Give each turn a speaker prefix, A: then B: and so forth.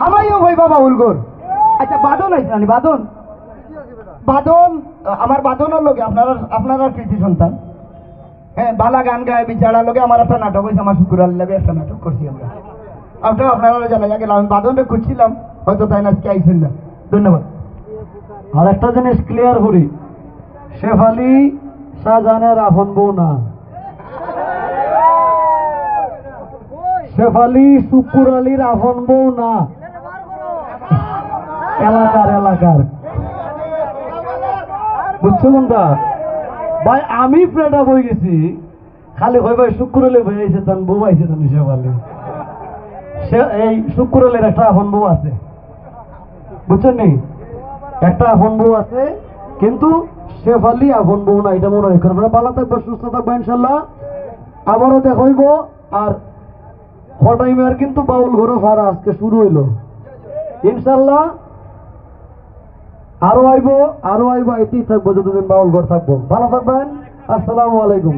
A: হামাইও হইবা বাউল গোর। আচ্ছা বাদন আইসলানি বাদন বাদন আমার বাদনের লগে আপনারা কৃতি সন্তান। হ্যাঁ বালা গান গায়ে বিচারার লগে আমার একটা নাটক হয়েছে, আমার শুক্রবার লাগে একটা নাটক করছি আমরা। আপনারা জানা গেল আমি বাদনটা খুঁজছিলাম, হয়তো তাই না আজকে আইসেন না। ধন্যবাদ।
B: আর একটা জিনিস ক্লিয়ার করি, শেফালি শাহজাহানের আপন বউ না, শেফালি শুকুর আলীর আপন বউ না, এলাকার বুঝছো কোনটা ভাই? আমি প্রেডা বই গেছি খালি ভাই ভাই শুকুর আলী ভাই আইছে, তার বউ আইছে তুমি শেফালি। এই শুকুর আলীর একটা আপন বউ আছে, বুঝছেন নি? একটা আপন বউ আছে, কিন্তু শেফালি আপন বউ না, এটা মনে রাখবেন। আপনারা ভালো থাকবো, সুস্থ থাকবো, ইনশাল্লাহ আবারও দেখা হইব। আর হটাইমের কিন্তু বাউল ঘরে ভাড়া আজকে শুরু হইলো, ইনশাল্লাহ আরো আইবো, আইতেই থাকবো যতদিন বাউল ঘর থাকবো। ভালো থাকবেন, আসসালামু আলাইকুম।